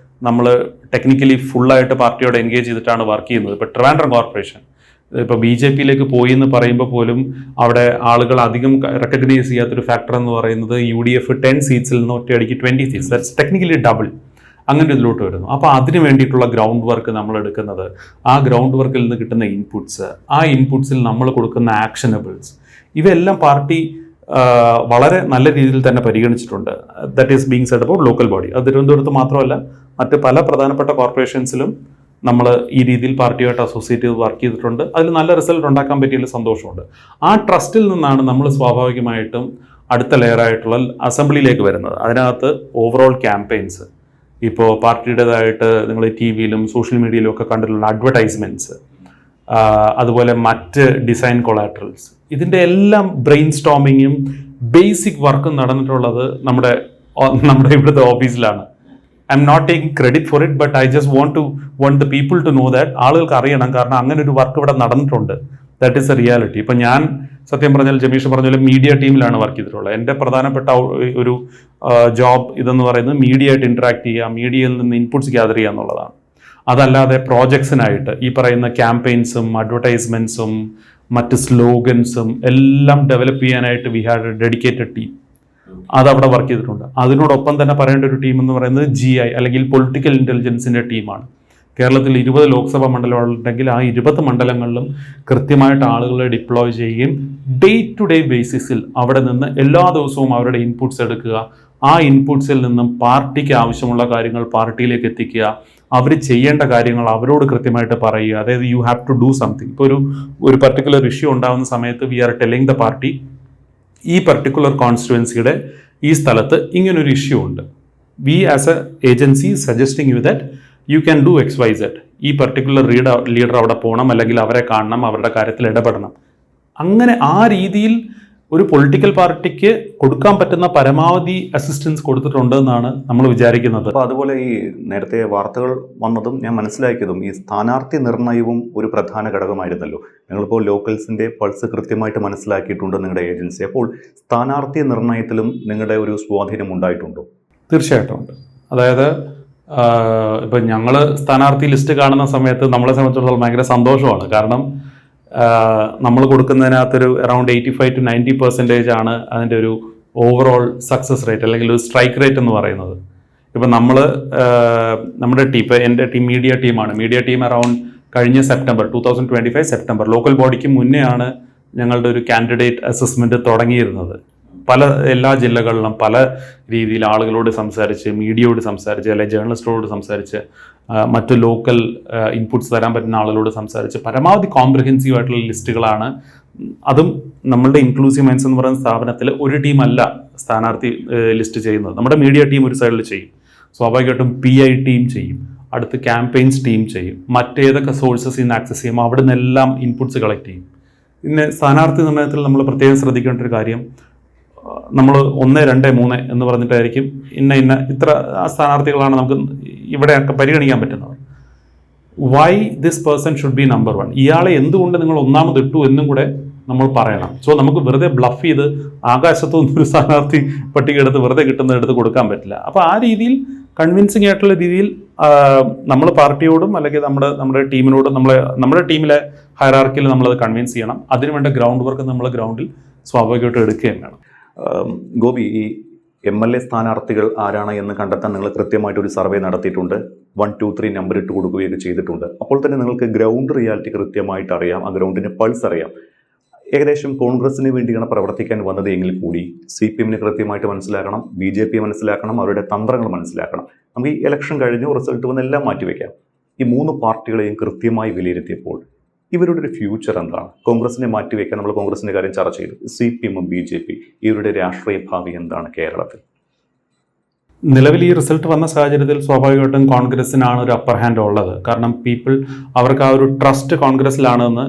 നമ്മൾ ടെക്നിക്കലി ഫുള്ളായിട്ട് പാർട്ടിയോട് എൻഗേജ് ചെയ്തിട്ടാണ് വർക്ക് ചെയ്യുന്നത്. ഇപ്പോൾ ട്രിവാൻഡ്രം കോർപ്പറേഷൻ ഇപ്പോൾ BJP പോയി എന്ന് പറയുമ്പോൾ പോലും അവിടെ ആളുകൾ അധികം റെക്കഗ്നൈസ് ചെയ്യാത്തൊരു ഫാക്ടർ എന്ന് പറയുന്നത് UDF 10 സീറ്റ്സിൽ നിന്ന് ഒറ്റയടിക്ക് 20 സീറ്റ്സ്, ദാറ്റ്സ് ടെക്നിക്കലി ഡബിൾ, അങ്ങനെ ഇതിലോട്ട് വരുന്നു. അപ്പോൾ അതിന് വേണ്ടിയിട്ടുള്ള ഗ്രൗണ്ട് വർക്ക് നമ്മൾ എടുക്കുന്നത്, ആ ഗ്രൗണ്ട് വർക്കിൽ നിന്ന് കിട്ടുന്ന ഇൻപുട്സ്, ആ ഇൻപുട്സിൽ നമ്മൾ കൊടുക്കുന്ന ആക്ഷനബിൾസ്, ഇവയെല്ലാം പാർട്ടി വളരെ നല്ല രീതിയിൽ തന്നെ പരിഗണിച്ചിട്ടുണ്ട്. That is being said about local body. അത് തിരുവനന്തപുരത്ത് മാത്രമല്ല, മറ്റ് പല പ്രധാനപ്പെട്ട കോർപ്പറേഷൻസിലും നമ്മൾ ഈ രീതിയിൽ പാർട്ടിയായിട്ട് അസോസിയേറ്റ് ചെയ്ത് വർക്ക് ചെയ്തിട്ടുണ്ട്. അതിൽ നല്ല റിസൾട്ട് ഉണ്ടാക്കാൻ പറ്റിയതിൽ സന്തോഷമുണ്ട്. ആ ട്രസ്റ്റിൽ നിന്നാണ് നമ്മൾ സ്വാഭാവികമായിട്ടും അടുത്ത ലെയറായിട്ടുള്ള അസംബ്ലിയിലേക്ക് വരുന്നത്. അതിനകത്ത് ഓവറോൾ ക്യാമ്പയിൻസ്, ഇപ്പോൾ പാർട്ടിയുടേതായിട്ട് നിങ്ങൾ TV-യിലും സോഷ്യൽ മീഡിയയിലും ഒക്കെ കണ്ടിട്ടുള്ള അഡ്വർടൈസ്മെൻറ്റ്സ്, അതുപോലെ മറ്റ് ഡിസൈൻ കൊളാട്രൽസ്, ഇതിൻ്റെ എല്ലാം ബ്രെയിൻ സ്റ്റോമിങ്ങും ബേസിക് വർക്കും നടന്നിട്ടുള്ളത് നമ്മുടെ ഇവിടുത്തെ ഓഫീസിലാണ്. I'm not taking credit for it, but I just want the people to know that. ആളുകൾക്ക് അറിയണം, കാരണം അങ്ങനെ ഒരു വർക്ക് ഇവിടെ നടന്നിട്ടുണ്ട്. That is A reality. ഇപ്പം ഞാൻ സത്യം പറഞ്ഞാൽ ജമീഷ് പറഞ്ഞ പോലെ മീഡിയ ടീമിലാണ് വർക്ക് ചെയ്തിട്ടുള്ളത്. എൻ്റെ പ്രധാനപ്പെട്ട ഒരു ജോബ് ഇതെന്ന് പറയുന്നത് മീഡിയ ആയിട്ട് ഇൻട്രാക്ട് ചെയ്യുക, മീഡിയയിൽ നിന്ന് ഇൻപുട്സ് ഗ്യാദർ ചെയ്യുക എന്നുള്ളതാണ്. അതല്ലാതെ പ്രോജക്ട്സിനായിട്ട് ഈ പറയുന്ന ക്യാമ്പയിൻസും അഡ്വർടൈസ്മെൻറ്റ്സും മറ്റ് സ്ലോഗൻസും എല്ലാം ഡെവലപ്പ് ചെയ്യാനായിട്ട് we had A dedicated team. അതവിടെ വർക്ക് ചെയ്തിട്ടുണ്ട്. അതിനോടൊപ്പം തന്നെ പറയേണ്ട ഒരു ടീം എന്ന് പറയുന്നത് GI അല്ലെങ്കിൽ പൊളിറ്റിക്കൽ ഇൻ്റലിജൻസിൻ്റെ ടീമാണ്. കേരളത്തിൽ 20 ലോക്സഭാ മണ്ഡലങ്ങളുണ്ടെങ്കിൽ ആ 20 മണ്ഡലങ്ങളിലും കൃത്യമായിട്ട് ആളുകളെ ഡിപ്ലോയ് ചെയ്യുകയും ഡേ ടു ഡേ ബേസിസിൽ അവിടെ നിന്ന് എല്ലാ ദിവസവും അവരുടെ ഇൻപുട്സ് എടുക്കുക, ആ ഇൻപുട്സിൽ നിന്നും പാർട്ടിക്ക് ആവശ്യമുള്ള കാര്യങ്ങൾ പാർട്ടിയിലേക്ക് എത്തിക്കുക, അവർ ചെയ്യേണ്ട കാര്യങ്ങൾ അവരോട് കൃത്യമായിട്ട് പറയുക. അതായത് you have to do something. ഇപ്പോൾ ഒരു പർട്ടിക്കുലർ ഇഷ്യൂ ഉണ്ടാകുന്ന സമയത്ത് we are telling the party, ഈ പർട്ടിക്കുലർ കോൺസ്റ്റിറ്റ്യുവൻസിയുടെ ഈ സ്ഥലത്ത് ഇങ്ങനൊരു ഇഷ്യൂ ഉണ്ട്, we as a agency suggesting you that you can do XYZ. ഈ പർട്ടിക്കുലർ ലീഡർ അവിടെ പോകണം, അല്ലെങ്കിൽ അവരെ കാണണം, അവരുടെ കാര്യത്തിൽ ഇടപെടണം. അങ്ങനെ ആ രീതിയിൽ ഒരു പൊളിറ്റിക്കൽ പാർട്ടിക്ക് കൊടുക്കാൻ പറ്റുന്ന പരമാവധി അസിസ്റ്റൻസ് കൊടുത്തിട്ടുണ്ട് എന്നാണ് നമ്മൾ വിചാരിക്കുന്നത്. അപ്പോൾ അതുപോലെ ഈ നേരത്തെ വാർത്തകൾ വന്നതും ഞാൻ മനസ്സിലാക്കിയതും ഈ സ്ഥാനാർത്ഥി നിർണയവും ഒരു പ്രധാന ഘടകമായിരുന്നല്ലോ. നിങ്ങളിപ്പോൾ ലോക്കൽസിൻ്റെ പൾസ് കൃത്യമായിട്ട് മനസ്സിലാക്കിയിട്ടുണ്ട് നിങ്ങളുടെ ഏജൻസി. അപ്പോൾ സ്ഥാനാർത്ഥി നിർണയത്തിലും നിങ്ങളുടെ ഒരു സ്വാധീനം ഉണ്ടായിട്ടുണ്ടോ? തീർച്ചയായിട്ടും ഉണ്ട്. അതായത് ഇപ്പം ഞങ്ങൾ സ്ഥാനാർത്ഥി ലിസ്റ്റ് കാണുന്ന സമയത്ത് നമ്മളെ സംബന്ധിച്ചിടത്തോളം ഭയങ്കര സന്തോഷമാണ്. കാരണം നമ്മൾ കൊടുക്കുന്നതിനകത്തൊരു അറൗണ്ട് 85 to 90% ആണ് അതിൻ്റെ ഒരു ഓവറോൾ സക്സസ് റേറ്റ് അല്ലെങ്കിൽ ഒരു സ്ട്രൈക്ക് റേറ്റ് എന്ന് പറയുന്നത്. ഇപ്പം നമ്മുടെ ടീം, ഇപ്പം എൻ്റെ ടീം മീഡിയ ടീമാണ്. മീഡിയ ടീം അറൗണ്ട് കഴിഞ്ഞ സെപ്റ്റംബർ 2025 സെപ്റ്റംബർ ലോക്കൽ ബോഡിക്ക് മുന്നേ ആണ് ഞങ്ങളുടെ ഒരു കാൻഡിഡേറ്റ് അസസ്മെൻറ്റ് തുടങ്ങിയിരുന്നത്. എല്ലാ ജില്ലകളിലും പല രീതിയിൽ ആളുകളോട് സംസാരിച്ച്, മീഡിയയോട് സംസാരിച്ച്, അല്ലെങ്കിൽ ജേർണലിസ്റ്റോട് സംസാരിച്ച്, മറ്റ് ലോക്കൽ ഇൻപുട്സ് തരാൻ പറ്റുന്ന ആളുകളോട് സംസാരിച്ച് പരമാവധി കോംപ്രിഹെൻസീവ് ആയിട്ടുള്ള ലിസ്റ്റുകളാണ്. അതും നമ്മളുടെ ഇൻക്ലൂസീവ് മൈൻഡ്സ് എന്ന് പറയുന്ന സ്ഥാപനത്തിൽ ഒരു ടീമല്ല സ്ഥാനാർത്ഥി ലിസ്റ്റ് ചെയ്യുന്നത്. നമ്മുടെ മീഡിയ ടീം ഒരു സൈഡിൽ ചെയ്യും, സ്വാഭാവികമായിട്ടും PI ടീം ചെയ്യും, അടുത്ത് ക്യാമ്പയിൻസ് ടീം ചെയ്യും, മറ്റേതൊക്കെ സോഴ്സസ് ഇന്ന് ആക്സസ് ചെയ്യും അവിടെ നിന്നെല്ലാം ഇൻപുട്സ് കളക്ട് ചെയ്യും. പിന്നെ സ്ഥാനാർത്ഥി നിർണ്ണയത്തിൽ നമ്മൾ പ്രത്യേകം ശ്രദ്ധിക്കേണ്ട ഒരു കാര്യം, നമ്മൾ 1, 2, 3 എന്ന് പറഞ്ഞിട്ടായിരിക്കും ഇന്ന ഇത്ര സ്ഥാനാർത്ഥികളാണ് നമുക്ക് ഇവിടെയൊക്കെ പരിഗണിക്കാൻ പറ്റുന്നത്. Why this person should be number 1, ഇയാളെ എന്തുകൊണ്ട് നിങ്ങൾ ഒന്നാമത് ഇട്ടു എന്നും കൂടെ നമ്മൾ പറയണം. സോ നമുക്ക് വെറുതെ ബ്ലഫ് ചെയ്ത് ആകാശത്തൊന്നും ഒരു സ്ഥാനാർത്ഥി പട്ടിക എടുത്ത് വെറുതെ കിട്ടുന്നതെടുത്ത് കൊടുക്കാൻ പറ്റില്ല. അപ്പോൾ ആ രീതിയിൽ കൺവിൻസിങ് ആയിട്ടുള്ള രീതിയിൽ നമ്മൾ പാർട്ടിയോടും അല്ലെങ്കിൽ നമ്മുടെ ടീമിനോടും നമ്മുടെ ടീമിലെ ഹയറാർക്കിയിൽ നമ്മളത് കൺവിൻസ് ചെയ്യണം. അതിനുവേണ്ട ഗ്രൗണ്ട് വർക്ക് നമ്മൾ ഗ്രൗണ്ടിൽ സ്വാഭാവികമായിട്ടും എടുക്കുകയും വേണം. ഗോപി, ഈ MLA സ്ഥാനാർത്ഥികൾ ആരാണ് എന്ന് കണ്ടെത്താൻ നിങ്ങൾ കൃത്യമായിട്ടൊരു സർവേ നടത്തിയിട്ടുണ്ട്. 1, 2, 3 നമ്പർ ഇട്ട് കൊടുക്കുകയൊക്കെ ചെയ്തിട്ടുണ്ട്. അപ്പോൾ തന്നെ നിങ്ങൾക്ക് ഗ്രൗണ്ട് റിയാലിറ്റി കൃത്യമായിട്ട് അറിയാം, ആ ഗ്രൗണ്ടിൻ്റെ പൾസ് അറിയാം. ഏകദേശം കോൺഗ്രസിന് വേണ്ടിയാണ് പ്രവർത്തിക്കാൻ വന്നത് എങ്കിൽ കൂടി CPM കൃത്യമായിട്ട് മനസ്സിലാക്കണം, BJP മനസ്സിലാക്കണം, അവരുടെ തന്ത്രങ്ങൾ മനസ്സിലാക്കണം. നമുക്ക് ഈ ഇലക്ഷൻ കഴിഞ്ഞു റിസൾട്ട് വന്ന് എല്ലാം മാറ്റിവെക്കാം. ഈ 3 പാർട്ടികളെയും കൃത്യമായി വിലയിരുത്തിയപ്പോൾ ഇവരുടെ ഒരു ഫ്യൂച്ചർ എന്താണ്? കോൺഗ്രസിനെ മാറ്റിവെക്കാൻ നമ്മൾ കോൺഗ്രസിന്റെ കാര്യം ചർച്ച ചെയ്തു. CPM, BJP ഇവരുടെ രാഷ്ട്രീയ ഭാവി എന്താണ് കേരളത്തിൽ? നിലവിൽ ഈ റിസൾട്ട് വന്ന സാഹചര്യത്തിൽ സ്വാഭാവികമായിട്ടും കോൺഗ്രസിനാണ് ഒരു അപ്പർ ഹാൻഡ് ഉള്ളത്. കാരണം അവർക്ക് ആ ഒരു ട്രസ്റ്റ് കോൺഗ്രസിലാണെന്ന്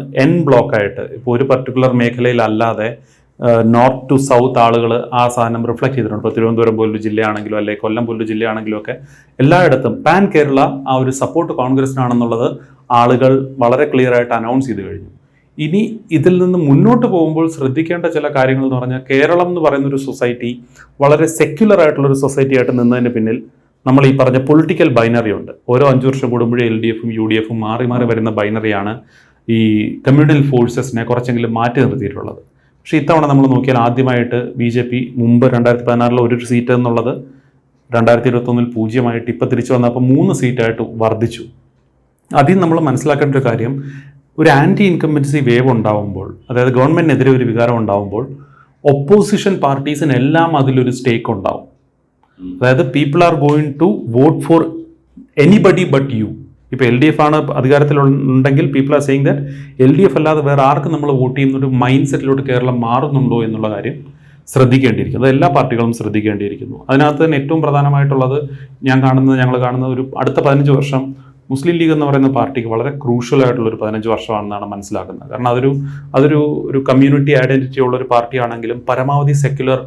ബ്ലോക്കായിട്ട് ഇപ്പോൾ ഒരു പർട്ടിക്കുലർ മേഖലയിൽ അല്ലാതെ നോർത്ത് ടു സൗത്ത് ആളുകൾ ആ സാധനം റിഫ്ലക്ട് ചെയ്തിട്ടുണ്ട്. ഇപ്പോൾ തിരുവനന്തപുരം പോലൊരു ജില്ലയാണെങ്കിലും അല്ലെങ്കിൽ കൊല്ലം പോലൊരു ജില്ലയാണെങ്കിലും ഒക്കെ എല്ലായിടത്തും പാൻ കേരള ആ ഒരു സപ്പോർട്ട് കോൺഗ്രസിനാണെന്നുള്ളത് ആളുകൾ വളരെ ക്ലിയർ ആയിട്ട് അനൗൺസ് ചെയ്ത് കഴിഞ്ഞു. ഇനി ഇതിൽ നിന്ന് മുന്നോട്ട് പോകുമ്പോൾ ശ്രദ്ധിക്കേണ്ട ചില കാര്യങ്ങൾ എന്ന് പറഞ്ഞാൽ, കേരളം എന്ന് പറയുന്ന ഒരു സൊസൈറ്റി വളരെ സെക്യുലർ ആയിട്ടുള്ളൊരു സൊസൈറ്റി ആയിട്ട് നിന്നതിന് പിന്നിൽ നമ്മൾ ഈ പറഞ്ഞ പൊളിറ്റിക്കൽ ബൈനറി ഉണ്ട്. ഓരോ 5 വർഷം കൂടുമ്പോഴേ LDFും UDFും മാറി മാറി വരുന്ന ബൈനറിയാണ് ഈ കമ്മ്യൂണൽ ഫോഴ്സസിനെ കുറച്ചെങ്കിലും മാറ്റി നിർത്തിയിട്ടുള്ളത്. പക്ഷേ ഇത്തവണ നമ്മൾ നോക്കിയാൽ ആദ്യമായിട്ട് BJP മുമ്പ് 2016 ഒരു സീറ്റ് എന്നുള്ളത് 2021 0 ഇപ്പോൾ തിരിച്ചു വന്നപ്പോൾ 3 സീറ്റായിട്ട് വർദ്ധിച്ചു. അതിൽ നമ്മൾ മനസ്സിലാക്കേണ്ട ഒരു കാര്യം, ഒരു ആൻറ്റി ഇൻകംബൻസി വേവ് ഉണ്ടാവുമ്പോൾ, അതായത് ഗവൺമെൻറ്റിനെതിരെ ഒരു വികാരം ഉണ്ടാവുമ്പോൾ ഒപ്പോസിഷൻ പാർട്ടീസിനെല്ലാം അതിലൊരു സ്റ്റേക്ക് ഉണ്ടാവും. അതായത് people are going to vote for anybody but you. ഇപ്പോൾ LDF ആണ് അധികാരത്തിലുണ്ടെങ്കിൽ people are saying that LDF അല്ലാതെ വേറെ ആർക്കും നമ്മൾ വോട്ട് ചെയ്യുന്നൊരു മൈൻഡ് സെറ്റിലോട്ട് കേരളം മാറുന്നുണ്ടോ എന്നുള്ള കാര്യം ശ്രദ്ധിക്കേണ്ടിയിരിക്കുന്നു. അത് എല്ലാ പാർട്ടികളും ശ്രദ്ധിക്കേണ്ടിയിരിക്കുന്നു. അതിനകത്ത് തന്നെ ഏറ്റവും പ്രധാനമായിട്ടുള്ളത് ഞങ്ങൾ കാണുന്നത് ഒരു അടുത്ത 15 വർഷം മുസ്ലിം ലീഗ് എന്ന് പറയുന്ന പാർട്ടിക്ക് വളരെ ക്രൂഷ്യൽ ആയിട്ടുള്ളൊരു 15 വർഷമാണെന്നാണ് മനസ്സിലാക്കുന്നത്. കാരണം അതൊരു കമ്മ്യൂണിറ്റി ഐഡന്റിറ്റി ഉള്ള ഒരു പാർട്ടിയാണെങ്കിലും പരമാവധി സെക്യുലർ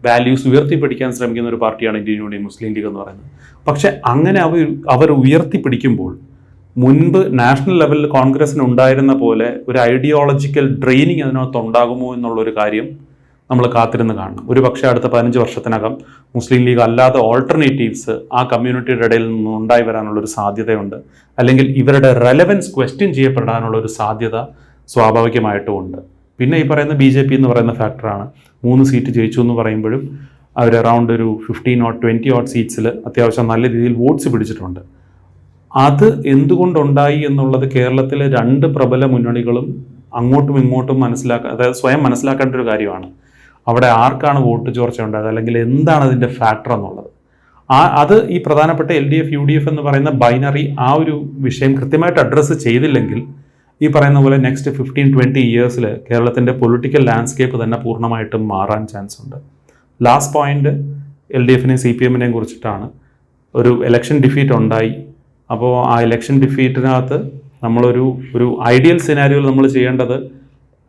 വാല്യൂസ് ഉയർത്തിപ്പിടിക്കാൻ ശ്രമിക്കുന്ന ഒരു പാർട്ടിയാണ് ഇന്ത്യൻ യൂണിയൻ മുസ്ലിം ലീഗ് എന്ന് പറയുന്നത്. പക്ഷെ അങ്ങനെ അവർ ഉയർത്തിപ്പിടിക്കുമ്പോൾ മുൻപ് നാഷണൽ ലെവലിൽ കോൺഗ്രസിന് ഉണ്ടായിരുന്ന പോലെ ഒരു ഐഡിയോളജിക്കൽ ഡ്രെയിനിങ് അതിനകത്ത് ഉണ്ടാകുമോ എന്നുള്ളൊരു കാര്യം നമ്മൾ കാത്തിരുന്ന് കാണണം. ഒരു പക്ഷേ അടുത്ത 15 വർഷത്തിനകം മുസ്ലിം ലീഗ് അല്ലാതെ ഓൾട്ടർനേറ്റീവ്സ് ആ കമ്മ്യൂണിറ്റിയുടെ ഇടയിൽ നിന്ന് ഉണ്ടായി വരാനുള്ളൊരു സാധ്യതയുണ്ട്. അല്ലെങ്കിൽ ഇവരുടെ റെലവൻസ് ക്വസ്റ്റ്യൻ ചെയ്യപ്പെടാനുള്ളൊരു സാധ്യത സ്വാഭാവികമായിട്ടും ഉണ്ട്. പിന്നെ ഈ പറയുന്ന BJP എന്ന് പറയുന്ന ഫാക്ടറാണ്. 3 സീറ്റ് ജയിച്ചു എന്ന് പറയുമ്പോഴും അവർ അറൗണ്ട് ഒരു 15 or 20 സീറ്റ്സിൽ അത്യാവശ്യം നല്ല രീതിയിൽ വോട്ട്സ് പിടിച്ചിട്ടുണ്ട്. അത് എന്തുകൊണ്ടുണ്ടായി എന്നുള്ളത് കേരളത്തിലെ 2 പ്രബല മുന്നണികളും അങ്ങോട്ടും ഇങ്ങോട്ടും അതായത് സ്വയം മനസ്സിലാക്കേണ്ട ഒരു കാര്യമാണ്. അവിടെ ആർക്കാണ് വോട്ട് ചോർച്ച ഉണ്ടായത്, അല്ലെങ്കിൽ എന്താണ് അതിൻ്റെ ഫാക്ടർ എന്നുള്ളത്. അത് ഈ പ്രധാനപ്പെട്ട LDF UDF എന്ന് പറയുന്ന ബൈനറി ആ ഒരു വിഷയം കൃത്യമായിട്ട് അഡ്രസ്സ് ചെയ്തില്ലെങ്കിൽ ഈ പറയുന്ന പോലെ നെക്സ്റ്റ് 15-20 ഇയേഴ്സിൽ കേരളത്തിൻ്റെ പൊളിറ്റിക്കൽ ലാൻഡ്സ്കേപ്പ് തന്നെ പൂർണ്ണമായിട്ടും മാറാൻ ചാൻസ് ഉണ്ട്. ലാസ്റ്റ് പോയിന്റ് LDFനെയും CPMനെയും കുറിച്ചിട്ടാണ്. ഒരു ഇലക്ഷൻ ഡിഫീറ്റ് ഉണ്ടായി. അപ്പോൾ ആ ഇലക്ഷൻ ഡിഫീറ്റിനകത്ത് ഒരു ഐഡിയൽ സിനാരിയോയിൽ നമ്മൾ ചെയ്യേണ്ടത്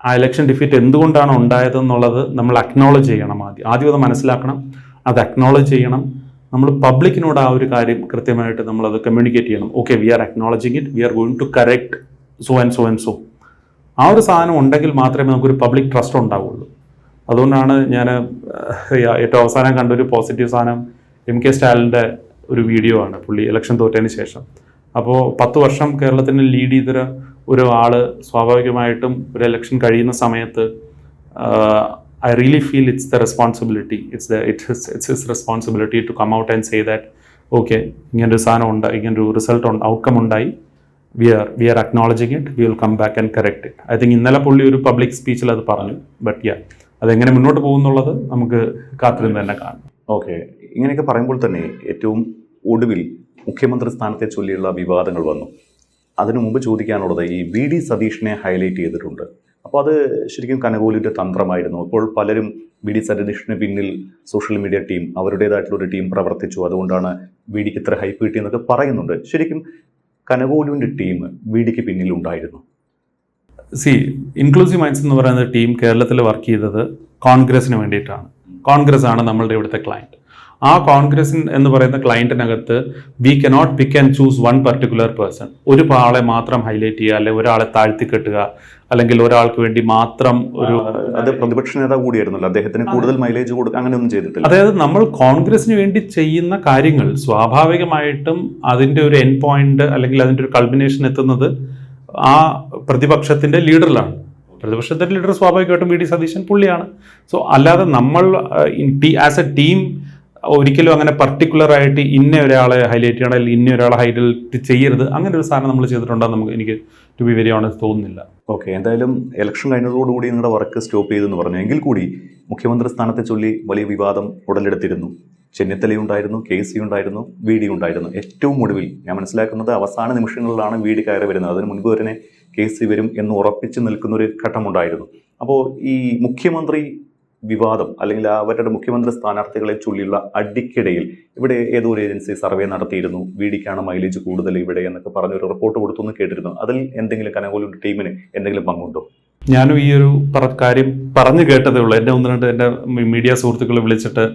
ആ ഇലക്ഷൻ ഡിഫീറ്റ് എന്തുകൊണ്ടാണ് ഉണ്ടായതെന്നുള്ളത് നമ്മൾ അക്നോളജ് ചെയ്യണം. ആദ്യം അത് മനസ്സിലാക്കണം, അത് അക്നോളജ് ചെയ്യണം. നമ്മൾ പബ്ലിക്കിനോട് ആ ഒരു കാര്യം കൃത്യമായിട്ട് നമ്മളത് കമ്മ്യൂണിക്കേറ്റ് ചെയ്യണം. Okay, we are acknowledging it, we are going to correct so and so and so. ആ ഒരു സാധനം ഉണ്ടെങ്കിൽ മാത്രമേ നമുക്കൊരു പബ്ലിക് ട്രസ്റ്റ് ഉണ്ടാവുള്ളൂ. അതുകൊണ്ടാണ് ഞാൻ ഏറ്റവും അവസാനം കണ്ടൊരു പോസിറ്റീവ് സാധനം MK സ്റ്റാലിൻ്റെ ഒരു വീഡിയോ ആണ്. പുള്ളി ഇലക്ഷൻ തോറ്റതിന് ശേഷം. അപ്പോൾ 10 വർഷം കേരളത്തിന് ലീഡ് ചെയ്ത ഒരു ആൾ സ്വാഭാവികമായിട്ടും ഒരു ഇലക്ഷൻ കഴിയുന്ന സമയത്ത് I really feel it's the responsibility, it's his responsibility to come out and say that okay, ഇങ്ങനൊരു സാധനം ഉണ്ടായി, ഇങ്ങനൊരു ഔട്ട്കം ഉണ്ടായി, we are acknowledging it, we will come back and correct it. I think ഇന്നലെ പുള്ളി ഒരു പബ്ലിക് സ്പീച്ചിൽ അത് പറഞ്ഞു. ബട്ട് അതെങ്ങനെ മുന്നോട്ട് പോകുന്നുള്ളത് നമുക്ക് കാത്തിരുന്ന് തന്നെ കാണണം. ഓക്കെ, ഇങ്ങനെയൊക്കെ പറയുമ്പോൾ തന്നെ ഏറ്റവും ഒടുവിൽ മുഖ്യമന്ത്രി സ്ഥാനത്തെ ചൊല്ലിയുള്ള വിവാദങ്ങൾ വന്നു. അതിനു മുമ്പ് ചോദിക്കാനുള്ളത്, ഈ VD സതീഷിനെ ഹൈലൈറ്റ് ചെയ്തിട്ടുണ്ട്. അപ്പോൾ അത് ശരിക്കും കനകോലുവിൻ്റെ തന്ത്രമായിരുന്നു. അപ്പോൾ പലരും VD സതീഷിന് പിന്നിൽ സോഷ്യൽ മീഡിയ ടീം, അവരുടേതായിട്ടുള്ളൊരു ടീം പ്രവർത്തിച്ചു, അതുകൊണ്ടാണ് VDക്ക് ഇത്ര ഹൈപ്പ് കിട്ടിയെന്നൊക്കെ പറയുന്നുണ്ട്. ശരിക്കും കനകോലുവിൻ്റെ ടീം VDക്ക് പിന്നിലുണ്ടായിരുന്നു? ഇൻക്ലൂസീവ് മൈൻഡ്സ് എന്ന് പറയുന്ന ടീം കേരളത്തിൽ വർക്ക് ചെയ്തത് കോൺഗ്രസിന് വേണ്ടിയിട്ടാണ്. കോൺഗ്രസ് ആണ് നമ്മളുടെ ഇവിടുത്തെ ക്ലയൻറ്റ്. ആ കോൺഗ്രസ് എന്ന് പറയുന്ന ക്ലയൻറ്റിനകത്ത് we cannot pick and choose one particular person. ഒരു ആളെ മാത്രം ഹൈലൈറ്റ് ചെയ്യുക, അല്ലെങ്കിൽ ഒരാളെ താഴ്ത്തിക്കെട്ടുക, അല്ലെങ്കിൽ ഒരാൾക്ക് വേണ്ടി മാത്രം അത് പ്രതിപക്ഷ നേതാവ് കൂടിയായിരുന്നല്ലോ, അദ്ദേഹത്തിന് കൂടുതൽ മൈലേജ് കൊടുക്കുക, അങ്ങനെയൊന്നും ചെയ്തിട്ടില്ല. അതായത് നമ്മൾ കോൺഗ്രസിന് വേണ്ടി ചെയ്യുന്ന കാര്യങ്ങൾ സ്വാഭാവികമായിട്ടും അതിൻ്റെ ഒരു എൻഡ് പോയിന്റ് അല്ലെങ്കിൽ അതിൻ്റെ ഒരു കൾമിനേഷൻ എത്തുന്നത് ആ പ്രതിപക്ഷത്തിൻ്റെ ലീഡറിലാണ്. പ്രതിപക്ഷത്തിൻ്റെ ലീഡർ സ്വാഭാവികമായിട്ടും VD സതീശൻ പുള്ളിയാണ്. സോ അല്ലാതെ നമ്മൾ ആസ് എ ടീം ഒരിക്കലും അങ്ങനെ പർട്ടിക്കുലർ ആയിട്ട് ഇന്ന ഒരാളെ ഹൈലൈറ്റ് ചെയ്യണം അല്ലെങ്കിൽ ഇന്ന ഒരാളെ ഹൈലൈറ്റ് ചെയ്യരുത്, അങ്ങനെ ഒരു സാധനം നമ്മൾ ചെയ്തിട്ടുണ്ടെന്ന് എനിക്ക് ടു ബി വെരി ഓണസ്റ്റ് തോന്നുന്നില്ല. ഓക്കെ, എന്തായാലും ഇലക്ഷൻ കഴിഞ്ഞതോടുകൂടി നിങ്ങളുടെ വർക്ക് സ്റ്റോപ്പ് ചെയ്തെന്ന് പറഞ്ഞു. എങ്കിൽ കൂടി മുഖ്യമന്ത്രി സ്ഥാനത്തെ ചൊല്ലി വലിയ വിവാദം ഉടലെടുത്തിരുന്നു. ചെന്നിത്തലയുണ്ടായിരുന്നു, KC ഉണ്ടായിരുന്നു, VD ഉണ്ടായിരുന്നു. ഏറ്റവും ഒടുവിൽ ഞാൻ മനസ്സിലാക്കുന്നത് അവസാന നിമിഷങ്ങളിലാണ് VD കയറി വരുന്നത്. അതിന് മുൻപ് തന്നെ KC വരും എന്ന് ഉറപ്പിച്ച് നിൽക്കുന്ന ഒരു ഘട്ടമുണ്ടായിരുന്നു. അപ്പോൾ ഈ മുഖ്യമന്ത്രി വിവാദം അല്ലെങ്കിൽ അവരുടെ മുഖ്യമന്ത്രി സ്ഥാനാർത്ഥികളെ ചൊല്ലിയുള്ള അടിക്കിടയിൽ ഇവിടെ ഏതോ ഒരു ഏജൻസി സർവേ നടത്തിയിരുന്നു. VDക്കാണ് മൈലേജ് കൂടുതൽ ഇവിടെ എന്നൊക്കെ പറഞ്ഞൊരു റിപ്പോർട്ട് കൊടുത്തു എന്ന് കേട്ടിരുന്നു. അതിൽ എന്തെങ്കിലും കനകോലൂരിന്റെ ടീമിന് എന്തെങ്കിലും പങ്കുണ്ടോ? ഞാനും ഈ ഒരു കാര്യം പറഞ്ഞു കേട്ടതേ ഉള്ളൂ. എന്നെ ഒന്ന് രണ്ട് എൻ്റെ മീഡിയ സുഹൃത്തുക്കൾ വിളിച്ചിട്ട്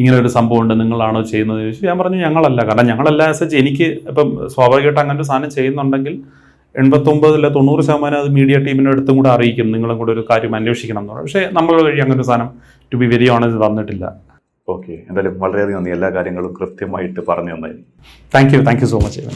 ഇങ്ങനെ ഒരു സംഭവം ഉണ്ട്, നിങ്ങളാണോ ചെയ്യുന്നത് ചോദിച്ചു. ഞാൻ പറഞ്ഞു ഞങ്ങളല്ല. കാരണം ഞങ്ങളല്ല ആസച്ച് എനിക്ക് ഇപ്പം സ്വാഭാവികമായിട്ട് അങ്ങനെ ഒരു സാധനം ചെയ്യുന്നുണ്ടെങ്കിൽ 89-90% അത് മീഡിയ ടീമിൻ്റെ അടുത്തും കൂടെ അറിയിക്കും, നിങ്ങളും കൂടെ ഒരു കാര്യം അന്വേഷിക്കണം എന്ന് പറഞ്ഞു. പക്ഷേ നമ്മൾ വഴി അങ്ങനെ ഒരു സാധനം ടു ബി വെരി ഓണസ്റ്റ് വന്നിട്ടില്ല. ഓക്കെ, എന്തായാലും വളരെയധികം നന്ദി, എല്ലാ കാര്യങ്ങളും കൃത്യമായിട്ട് പറഞ്ഞു തന്നായിരുന്നു. Thank you so much.